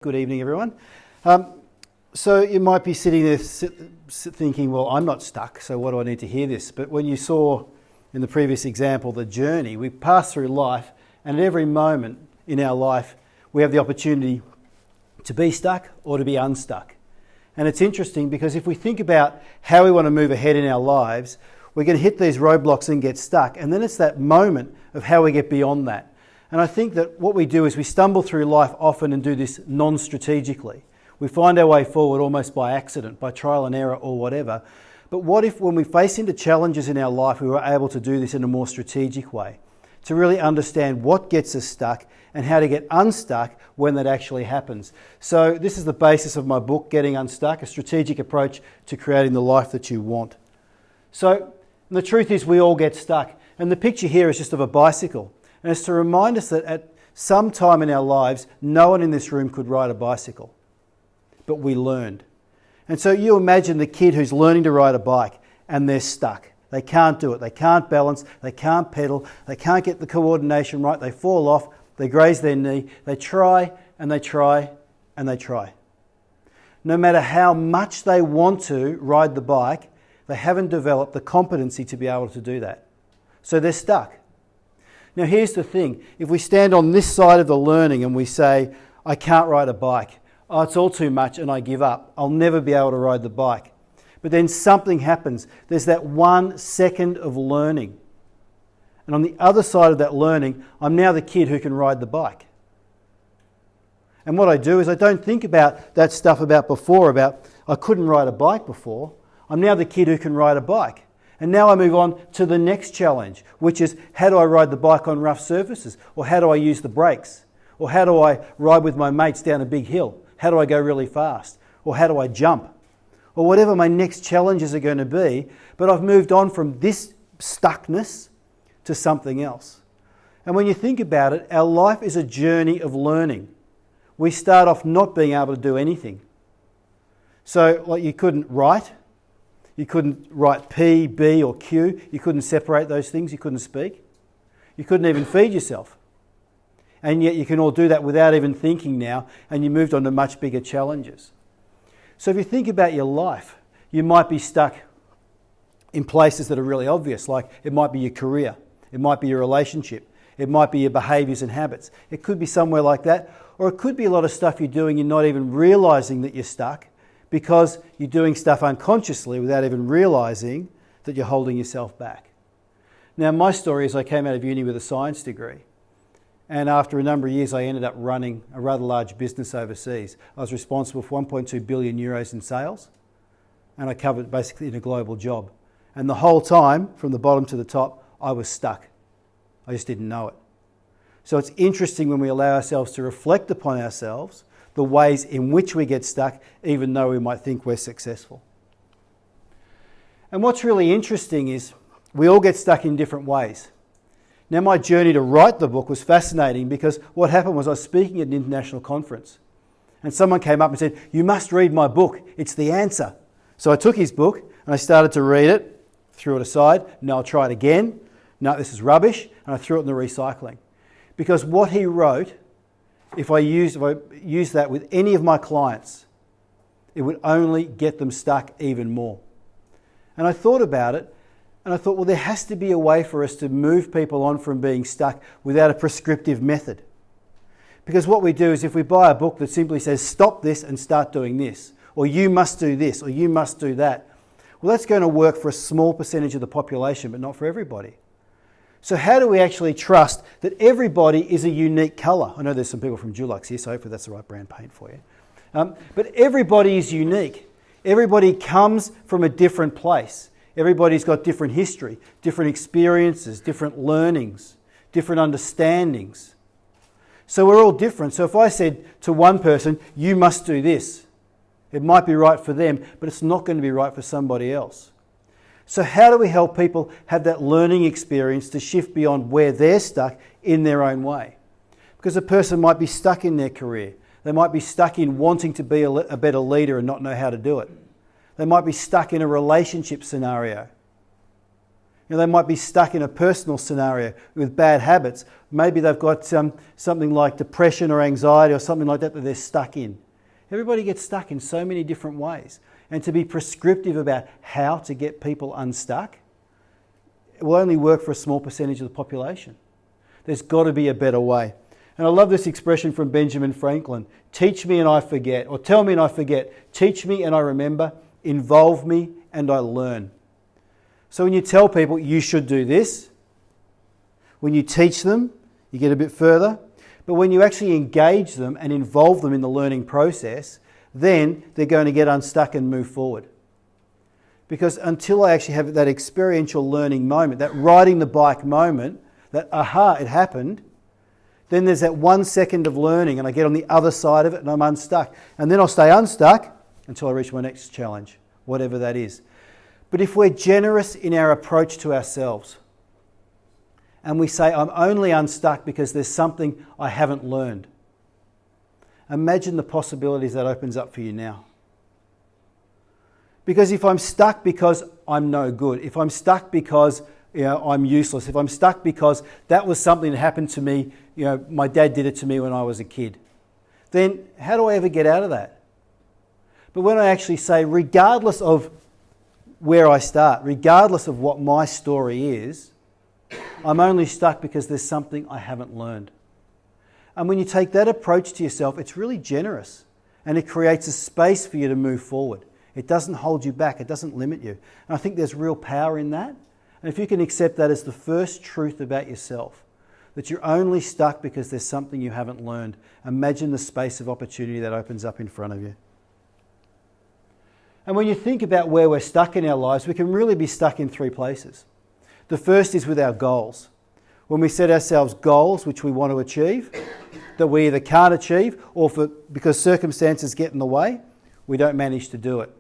Good evening, everyone. So you might be sitting there thinking, well, I'm not stuck, so what do I need to hear this? But when you saw in the previous example, the journey, we pass through life, and at every moment in our life, we have the opportunity to be stuck or to be unstuck. And it's interesting because if we think about how we want to move ahead in our lives, we're going to hit these roadblocks and get stuck. And then it's that moment of how we get beyond that. And I think that what we do is we stumble through life often and do this non-strategically. We find our way forward almost by accident, by trial and error or whatever. But what if when we face into challenges in our life, we were able to do this in a more strategic way? To really understand what gets us stuck and how to get unstuck when that actually happens. So this is the basis of my book, Getting Unstuck, a strategic approach to creating the life that you want. So the truth is we all get stuck. And the picture here is just of a bicycle. And it's to remind us that at some time in our lives, no one in this room could ride a bicycle. But we learned. And so you imagine the kid who's learning to ride a bike and they're stuck. They can't do it. They can't balance. They can't pedal. They can't get the coordination right. They fall off. They graze their knee. They try and they try and they try. No matter how much they want to ride the bike, they haven't developed the competency to be able to do that. So they're stuck. Now here's the thing, if we stand on this side of the learning and we say, I can't ride a bike, oh, it's all too much and I give up, I'll never be able to ride the bike. But then something happens, there's that 1 second of learning. And on the other side of that learning, I'm now the kid who can ride the bike. And what I do is I don't think about that stuff about before, about I couldn't ride a bike before, I'm now the kid who can ride a bike. And now I move on to the next challenge, which is how do I ride the bike on rough surfaces? Or how do I use the brakes? Or how do I ride with my mates down a big hill? How do I go really fast? Or how do I jump? Or whatever my next challenges are going to be, but I've moved on from this stuckness to something else. And when you think about it, our life is a journey of learning. We start off not being able to do anything. So like you couldn't write. You couldn't write P, B or Q. You couldn't separate those things. You couldn't speak. You couldn't even feed yourself. And yet you can all do that without even thinking now, and you moved on to much bigger challenges. So if you think about your life, you might be stuck in places that are really obvious, like it might be your career, it might be your relationship, it might be your behaviours and habits. It could be somewhere like that, or it could be a lot of stuff you're doing, you're not even realising that you're stuck, because you're doing stuff unconsciously without even realising that you're holding yourself back. Now, my story is I came out of uni with a science degree. And after a number of years, I ended up running a rather large business overseas. I was responsible for 1.2 billion euros in sales. And I covered basically in a global job. And the whole time, from the bottom to the top, I was stuck. I just didn't know it. So it's interesting when we allow ourselves to reflect upon ourselves, the ways in which we get stuck, even though we might think we're successful. And what's really interesting is we all get stuck in different ways. Now, my journey to write the book was fascinating because what happened was I was speaking at an international conference and someone came up and said, you must read my book, it's the answer. So I took his book and I started to read it, threw it aside, no, I'll try it again, no, this is rubbish, and I threw it in the recycling. Because what he wrote, if I used that with any of my clients, it would only get them stuck even more. And I thought about it, and I thought, well, there has to be a way for us to move people on from being stuck without a prescriptive method. Because what we do is if we buy a book that simply says, stop this and start doing this, or you must do this, or you must do that, well, that's going to work for a small percentage of the population, but not for everybody. So how do we actually trust that everybody is a unique colour? I know there's some people from Dulux here, so hopefully that's the right brand paint for you. But everybody is unique. Everybody comes from a different place. Everybody's got different history, different experiences, different learnings, different understandings. So we're all different. So if I said to one person, you must do this, it might be right for them, but it's not going to be right for somebody else. So how do we help people have that learning experience to shift beyond where they're stuck in their own way? Because a person might be stuck in their career. They might be stuck in wanting to be a better leader and not know how to do it. They might be stuck in a relationship scenario. They might be stuck in a personal scenario with bad habits, Maybe they've got something like depression or anxiety or something like that they're stuck in. Everybody gets stuck in so many different ways. And to be prescriptive about how to get people unstuck, it will only work for a small percentage of the population. There's got to be a better way. And I love this expression from Benjamin Franklin. Teach me and I forget, or tell me and I forget. Teach me and I remember. Involve me and I learn. So when you tell people you should do this, when you teach them, you get a bit further. But when you actually engage them and involve them in the learning process, then they're going to get unstuck and move forward. Because until I actually have that experiential learning moment, that riding the bike moment, that aha, it happened, then there's that 1 second of learning and I get on the other side of it and I'm unstuck. And then I'll stay unstuck until I reach my next challenge, whatever that is. But if we're generous in our approach to ourselves and we say, I'm only unstuck because there's something I haven't learned, imagine the possibilities that opens up for you now. Because if I'm stuck because I'm no good, if I'm stuck because I'm useless, if I'm stuck because that was something that happened to me, my dad did it to me when I was a kid, then how do I ever get out of that? But when I actually say, regardless of where I start, regardless of what my story is, I'm only stuck because there's something I haven't learned. And when you take that approach to yourself, it's really generous and it creates a space for you to move forward. It doesn't hold you back, it doesn't limit you. And I think there's real power in that. And if you can accept that as the first truth about yourself, that you're only stuck because there's something you haven't learned, imagine the space of opportunity that opens up in front of you. And when you think about where we're stuck in our lives, we can really be stuck in 3 places. The first is with our goals. When we set ourselves goals which we want to achieve, that we either can't achieve or because circumstances get in the way, we don't manage to do it.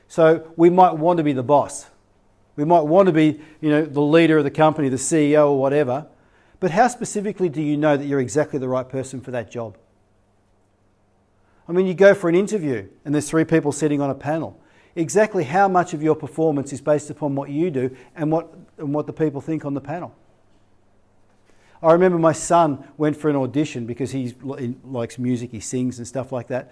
So we might want to be the boss. We might want to be, the leader of the company, the CEO or whatever. But how specifically do you know that you're exactly the right person for that job? I mean, you go for an interview and there's 3 people sitting on a panel. Exactly how much of your performance is based upon what you do and what the people think on the panel? I remember my son went for an audition because he likes music, he sings and stuff like that.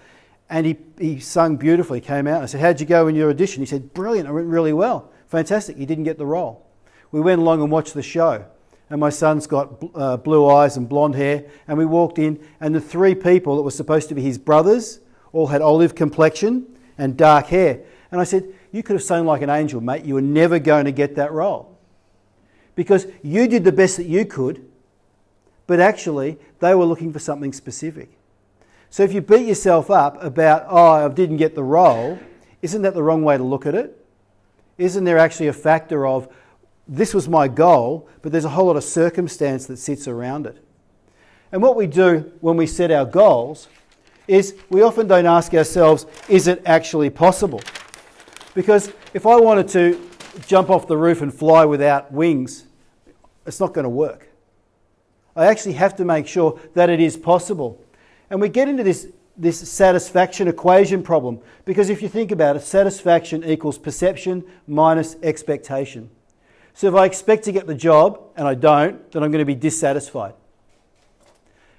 And he sung beautifully, came out. I said, how'd you go in your audition? He said, brilliant, I went really well. Fantastic, he didn't get the role. We went along and watched the show. And my son's got blue eyes and blonde hair. And we walked in and the 3 people that were supposed to be his brothers all had olive complexion and dark hair. And I said, you could have sung like an angel, mate. You were never going to get that role. Because you did the best that you could, but actually they were looking for something specific. So if you beat yourself up about, I didn't get the role, isn't that the wrong way to look at it? Isn't there actually a factor of, this was my goal, but there's a whole lot of circumstance that sits around it? And what we do when we set our goals is we often don't ask ourselves, is it actually possible? Because if I wanted to jump off the roof and fly without wings, it's not going to work. I actually have to make sure that it is possible. And we get into this satisfaction equation problem, because if you think about it, satisfaction equals perception minus expectation. So if I expect to get the job and I don't, then I'm going to be dissatisfied.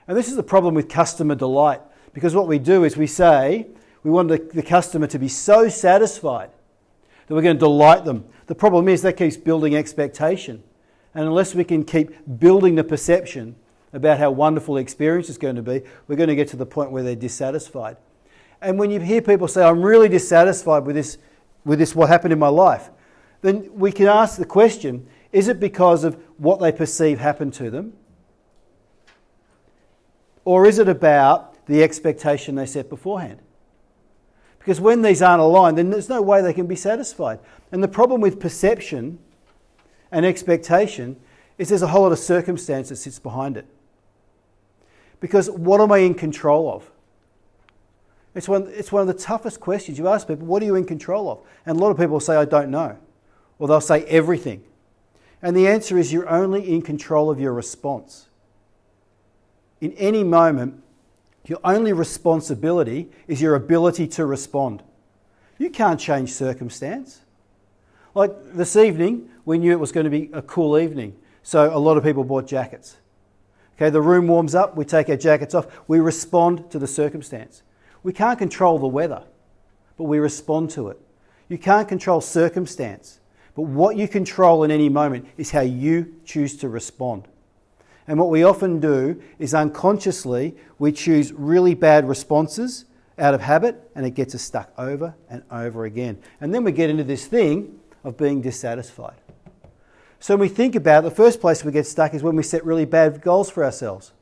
And this is the problem with customer delight, because what we do is we say we want the customer to be so satisfied that we're going to delight them. The problem is that keeps building expectation. And unless we can keep building the perception about how wonderful the experience is going to be, we're going to get to the point where they're dissatisfied. And when you hear people say, I'm really dissatisfied with this, what happened in my life, then we can ask the question, is it because of what they perceive happened to them? Or is it about the expectation they set beforehand? Because when these aren't aligned, then there's no way they can be satisfied. And the problem with perception and expectation is there's a whole lot of circumstance that sits behind it. Because what am I in control of? It's one of the toughest questions. You ask people, what are you in control of? And a lot of people say, I don't know. Or they'll say everything. And the answer is you're only in control of your response. In any moment, your only responsibility is your ability to respond. You can't change circumstance. Like this evening, we knew it was going to be a cool evening, so a lot of people bought jackets. Okay, the room warms up, we take our jackets off, we respond to the circumstance. We can't control the weather, but we respond to it. You can't control circumstance, but what you control in any moment is how you choose to respond. And what we often do is unconsciously we choose really bad responses out of habit, and it gets us stuck over and over again. And then we get into this thing of being dissatisfied. So when we think about it, the first place we get stuck is when we set really bad goals for ourselves.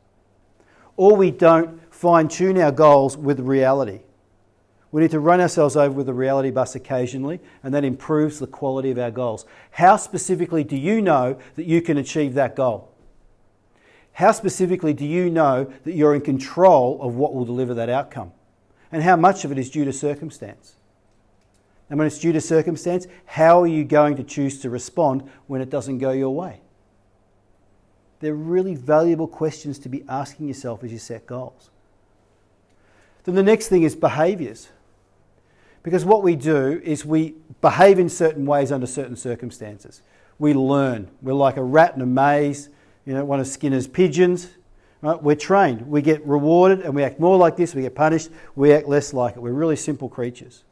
Or we don't fine-tune our goals with reality. We need to run ourselves over with the reality bus occasionally, and that improves the quality of our goals. How specifically do you know that you can achieve that goal? How specifically do you know that you're in control of what will deliver that outcome? And how much of it is due to circumstance? And when it's due to circumstance, how are you going to choose to respond when it doesn't go your way? They're really valuable questions to be asking yourself as you set goals. Then the next thing is behaviours. Because what we do is we behave in certain ways under certain circumstances. We learn. We're like a rat in a maze, one of Skinner's pigeons. Right? We're trained. We get rewarded and we act more like this. We get punished. We act less like it. We're really simple creatures.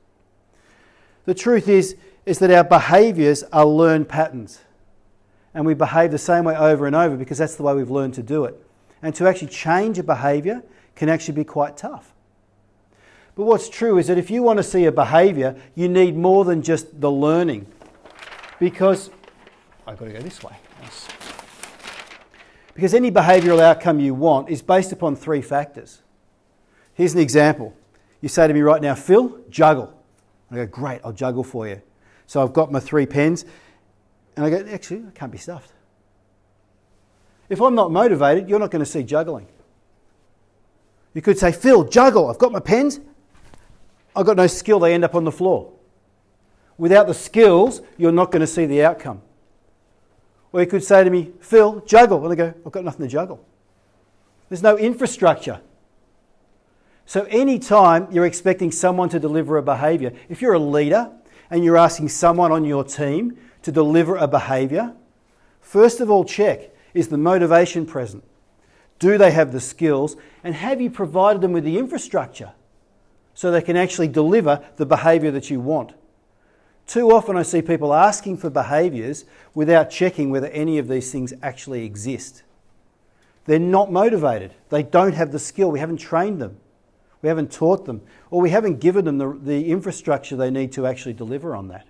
The truth is that our behaviours are learned patterns. And we behave the same way over and over because that's the way we've learned to do it. And to actually change a behaviour can actually be quite tough. But what's true is that if you want to see a behaviour, you need more than just the learning. Because, I've got to go this way. Yes. Because any behavioural outcome you want is based upon three factors. Here's an example. You say to me right now, Phil, juggle. I go, great, I'll juggle for you. So I've got my 3 pens, and I go, actually, I can't be stuffed. If I'm not motivated, you're not going to see juggling. You could say, Phil, juggle, I've got my pens. I've got no skill, they end up on the floor. Without the skills, you're not going to see the outcome. Or you could say to me, Phil, juggle. And I go, I've got nothing to juggle. There's no infrastructure. So any time you're expecting someone to deliver a behaviour, if you're a leader and you're asking someone on your team to deliver a behaviour, first of all check, is the motivation present? Do they have the skills? And have you provided them with the infrastructure so they can actually deliver the behaviour that you want? Too often I see people asking for behaviours without checking whether any of these things actually exist. They're not motivated. They don't have the skill. We haven't trained them. We haven't taught them. Or we haven't given them the infrastructure they need to actually deliver on that.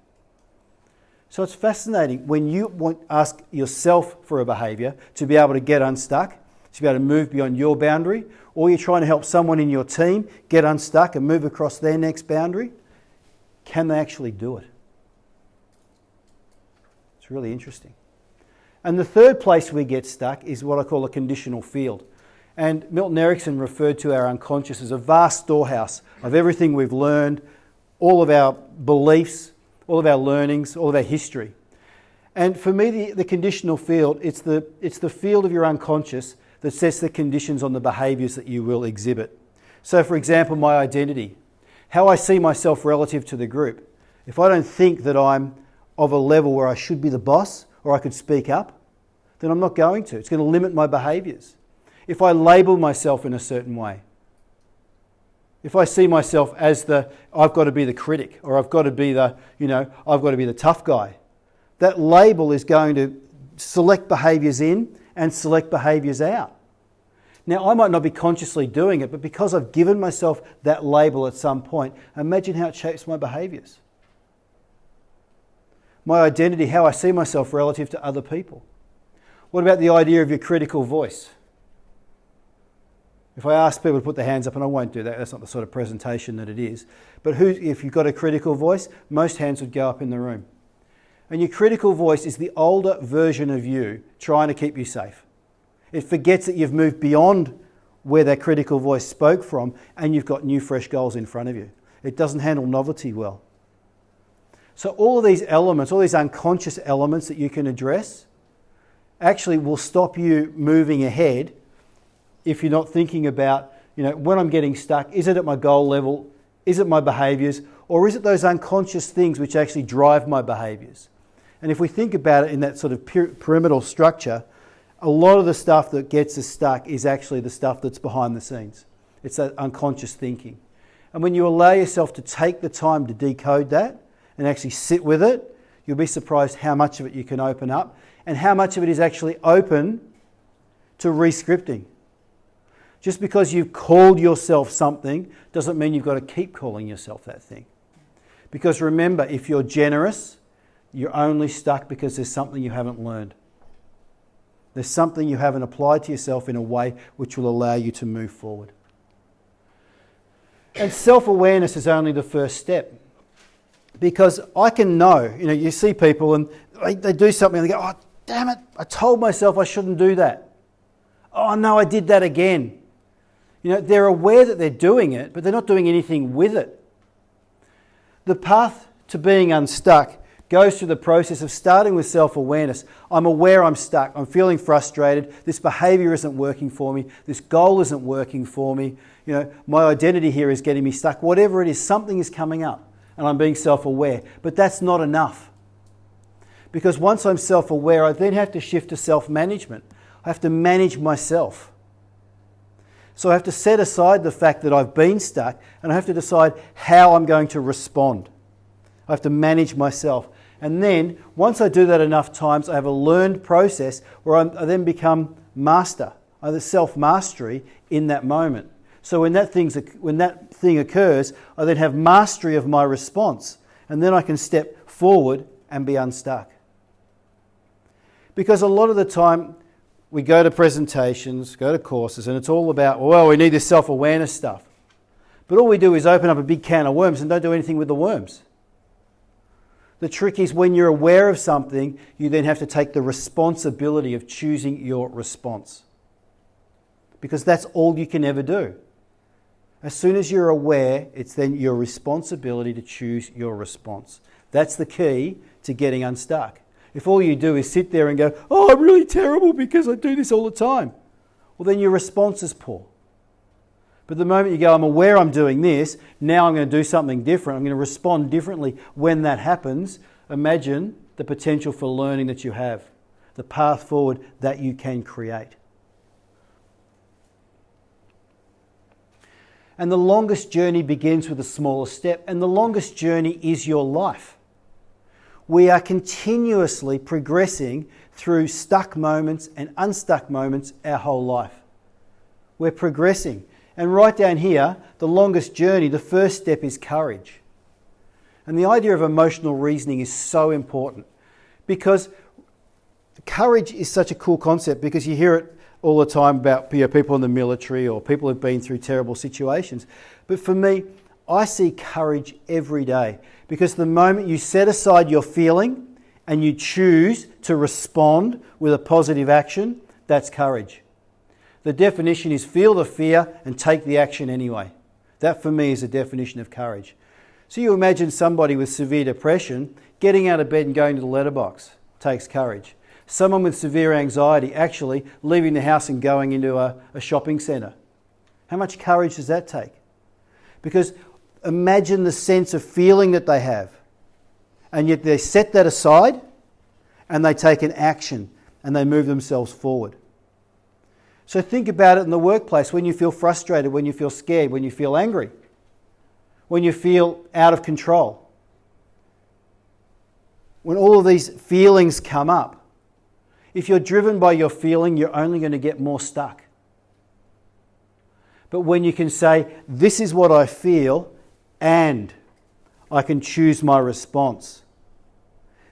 So it's fascinating when you ask yourself for a behaviour to be able to get unstuck, to be able to move beyond your boundary, or you're trying to help someone in your team get unstuck and move across their next boundary. Can they actually do it? It's really interesting. And the third place we get stuck is what I call a conditional field. And Milton Erickson referred to our unconscious as a vast storehouse of everything we've learned, all of our beliefs, all of our learnings, all of our history. And for me, the conditional field, it's the field of your unconscious that sets the conditions on the behaviours that you will exhibit. So for example, my identity, how I see myself relative to the group. If I don't think that I'm of a level where I should be the boss or I could speak up, then I'm not going to. It's going to limit my behaviours. If I label myself in a certain way, if I see myself as I've got to be the critic, or I've got to be I've got to be the tough guy, that label is going to select behaviours in and select behaviours out. Now, I might not be consciously doing it, but because I've given myself that label at some point, imagine how it shapes my behaviours. My identity, how I see myself relative to other people. What about the idea of your critical voice? If I ask people to put their hands up, and I won't do that, that's not the sort of presentation that it is, but if you've got a critical voice, most hands would go up in the room. And your critical voice is the older version of you trying to keep you safe. It forgets that you've moved beyond where that critical voice spoke from and you've got new fresh goals in front of you. It doesn't handle novelty well. So all of these elements, all these unconscious elements that you can address actually will stop you moving ahead if you're not thinking about, when I'm getting stuck, is it at my goal level? Is it my behaviours? Or is it those unconscious things which actually drive my behaviours? And if we think about it in that sort of pyramidal structure, a lot of the stuff that gets us stuck is actually the stuff that's behind the scenes. It's that unconscious thinking. And when you allow yourself to take the time to decode that and actually sit with it, you'll be surprised how much of it you can open up and how much of it is actually open to re-scripting. Just because you've called yourself something doesn't mean you've got to keep calling yourself that thing. Because remember, if you're generous, you're only stuck because there's something you haven't learned. There's something you haven't applied to yourself in a way which will allow you to move forward. And self-awareness is only the first step. Because I can know, you see people and they do something and they go, oh, damn it, I told myself I shouldn't do that. Oh, no, I did that again. They're aware that they're doing it, but they're not doing anything with it. The path to being unstuck goes through the process of starting with self-awareness. I'm aware I'm stuck. I'm feeling frustrated. This behaviour isn't working for me. This goal isn't working for me. My identity here is getting me stuck. Whatever it is, something is coming up and I'm being self-aware. But that's not enough. Because once I'm self-aware, I then have to shift to self-management. I have to manage myself. So I have to set aside the fact that I've been stuck and I have to decide how I'm going to respond. I have to manage myself. And then, once I do that enough times, I have a learned process where I then become master. I have self-mastery in that moment. So when that thing occurs, I then have mastery of my response. And then I can step forward and be unstuck. Because a lot of the time, we go to presentations, go to courses, and it's all about, well, we need this self-awareness stuff. But all we do is open up a big can of worms and don't do anything with the worms. The trick is when you're aware of something, you then have to take the responsibility of choosing your response. Because that's all you can ever do. As soon as you're aware, it's then your responsibility to choose your response. That's the key to getting unstuck. If all you do is sit there and go, oh, I'm really terrible because I do this all the time, well, then your response is poor. But the moment you go, I'm aware I'm doing this, now I'm going to do something different, I'm going to respond differently when that happens, imagine the potential for learning that you have, the path forward that you can create. And the longest journey begins with the smallest step, and the longest journey is your life. We are continuously progressing through stuck moments and unstuck moments our whole life. We're progressing. And right down here, the longest journey, the first step is courage. And the idea of emotional reasoning is so important because courage is such a cool concept because you hear it all the time about people in the military or people who've been through terrible situations. But for me, I see courage every day because the moment you set aside your feeling and you choose to respond with a positive action, that's courage. The definition is feel the fear and take the action anyway. That for me is a definition of courage. So you imagine somebody with severe depression getting out of bed and going to the letterbox takes courage. Someone with severe anxiety actually leaving the house and going into a shopping centre. How much courage does that take? Because imagine the sense of feeling that they have. And yet they set that aside and they take an action and they move themselves forward. So think about it in the workplace when you feel frustrated, when you feel scared, when you feel angry, when you feel out of control. When all of these feelings come up, if you're driven by your feeling, you're only going to get more stuck. But when you can say, this is what I feel, and I can choose my response,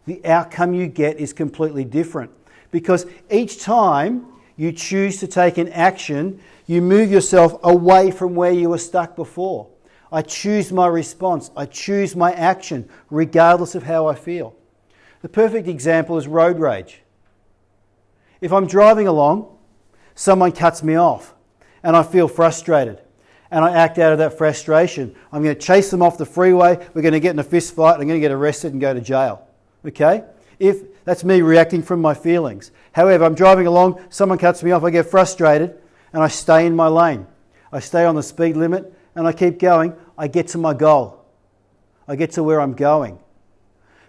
the outcome you get is completely different. Because each time you choose to take an action, you move yourself away from where you were stuck before. I choose my response. I choose my action, regardless of how I feel. The perfect example is road rage. If I'm driving along, someone cuts me off, and I feel frustrated, and I act out of that frustration. I'm going to chase them off the freeway, we're going to get in a fist fight, I'm going to get arrested and go to jail. Okay? If that's me reacting from my feelings. However, I'm driving along, someone cuts me off, I get frustrated, and I stay in my lane. I stay on the speed limit, and I keep going. I get to my goal. I get to where I'm going.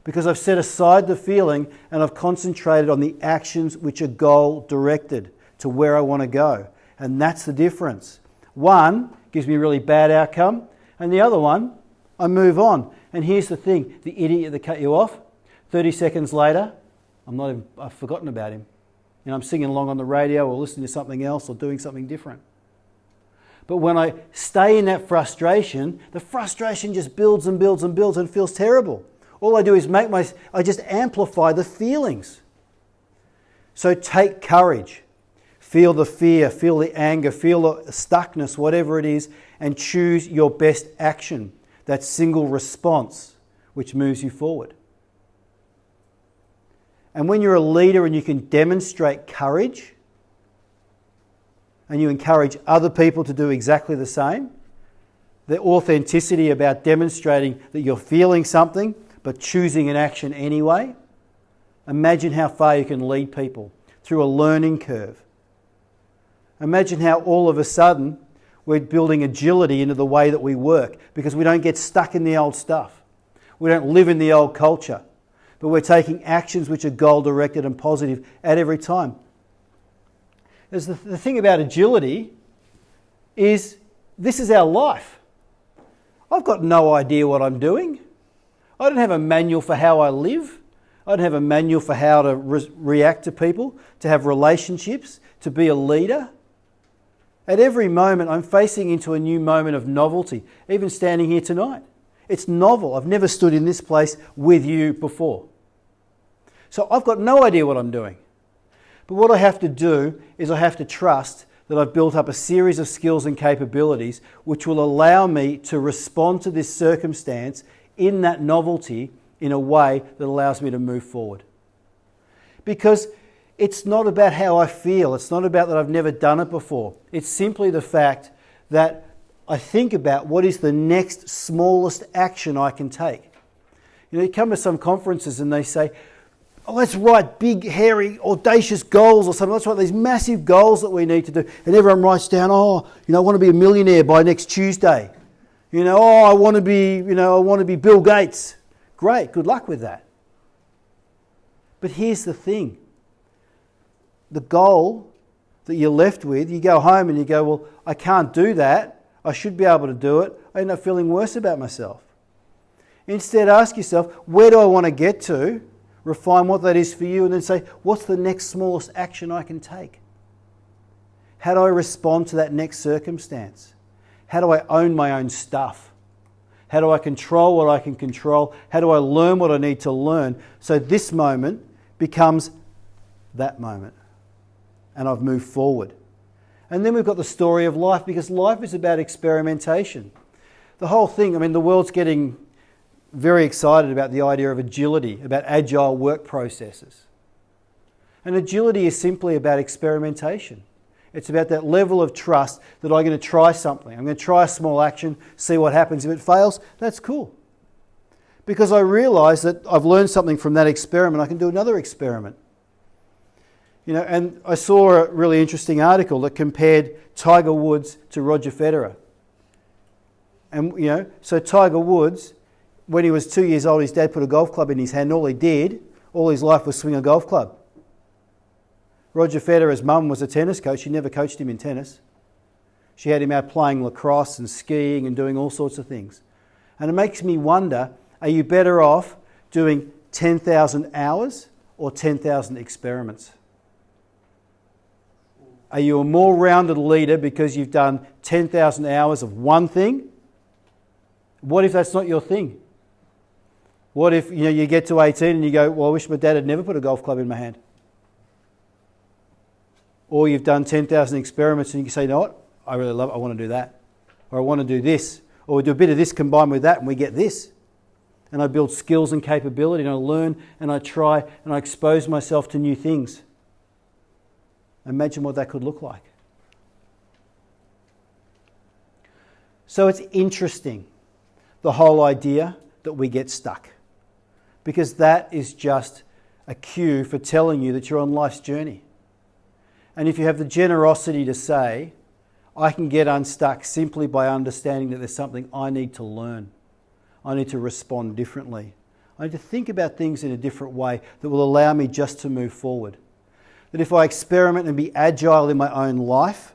because I've set aside the feeling and I've concentrated on the actions which are goal-directed to where I want to go. And that's the difference. One gives me a really bad outcome, and the other one, I move on. And here's the thing, the idiot that cut you off, 30 seconds later, I've forgotten about him. I'm singing along on the radio or listening to something else or doing something different. But when I stay in that frustration, the frustration just builds and builds and builds and feels terrible. All I do is I just amplify the feelings. So take courage. Feel the fear, feel the anger, feel the stuckness, whatever it is, and choose your best action, that single response which moves you forward. And when you're a leader and you can demonstrate courage, and you encourage other people to do exactly the same, the authenticity about demonstrating that you're feeling something but choosing an action anyway, imagine how far you can lead people through a learning curve. Imagine how all of a sudden we're building agility into the way that we work because we don't get stuck in the old stuff. We don't live in the old culture, but we're taking actions which are goal-directed and positive at every time. There's the thing about agility is this is our life. I've got no idea what I'm doing. I don't have a manual for how I live. I don't have a manual for how to react to people, to have relationships, to be a leader. At every moment, I'm facing into a new moment of novelty, even standing here tonight. It's novel. I've never stood in this place with you before. So I've got no idea what I'm doing. But what I have to do is I have to trust that I've built up a series of skills and capabilities which will allow me to respond to this circumstance in that novelty in a way that allows me to move forward. Because it's not about how I feel. It's not about that I've never done it before. It's simply the fact that I think about what is the next smallest action I can take. You come to some conferences and they say, oh, let's write big, hairy, audacious goals or something. Let's write these massive goals that we need to do. And everyone writes down, I want to be a millionaire by next Tuesday. I want to be Bill Gates. Great, good luck with that. But here's the thing. The goal that you're left with, you go home and you go, well, I can't do that. I should be able to do it. I end up feeling worse about myself. Instead, ask yourself, where do I want to get to? Refine what that is for you and then say, what's the next smallest action I can take? How do I respond to that next circumstance? How do I own my own stuff? How do I control what I can control? How do I learn what I need to learn? So this moment becomes that moment. And I've moved forward. And then we've got the story of life, because life is about experimentation. The whole thing, the world's getting very excited about the idea of agility, about agile work processes. And agility is simply about experimentation. It's about that level of trust that I'm going to try something. I'm going to try a small action, see what happens. If it fails, that's cool. Because I realise that I've learned something from that experiment, I can do another experiment. And I saw a really interesting article that compared Tiger Woods to Roger Federer. And, so Tiger Woods, when he was 2 years old, his dad put a golf club in his hand. All he did, all his life, was swing a golf club. Roger Federer's mum was a tennis coach. She never coached him in tennis. She had him out playing lacrosse and skiing and doing all sorts of things. And it makes me wonder, are you better off doing 10,000 hours or 10,000 experiments? Are you a more rounded leader because you've done 10,000 hours of one thing? What if that's not your thing? What if you get to 18 and you go, well, I wish my dad had never put a golf club in my hand? Or you've done 10,000 experiments and you say, you know what, I really love it, I want to do that. Or I want to do this. Or we do a bit of this combined with that and we get this. And I build skills and capability and I learn and I try and I expose myself to new things. Imagine what that could look like. So it's interesting, the whole idea that we get stuck. Because that is just a cue for telling you that you're on life's journey. And if you have the generosity to say, I can get unstuck simply by understanding that there's something I need to learn. I need to respond differently. I need to think about things in a different way that will allow me just to move forward. That if I experiment and be agile in my own life,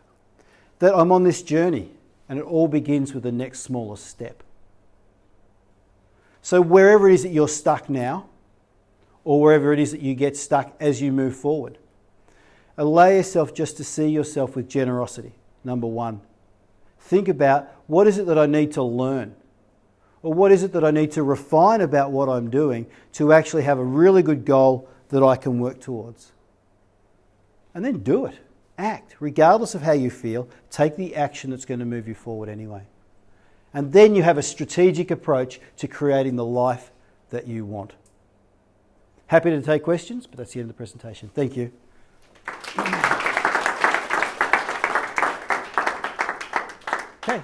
that I'm on this journey and it all begins with the next smallest step. So wherever it is that you're stuck now, or wherever it is that you get stuck as you move forward, allow yourself just to see yourself with generosity, number one. Think about, what is it that I need to learn? Or what is it that I need to refine about what I'm doing to actually have a really good goal that I can work towards? And then do it. Act. Regardless of how you feel, take the action that's going to move you forward anyway. And then you have a strategic approach to creating the life that you want. Happy to take questions, but that's the end of the presentation. Thank you. Okay.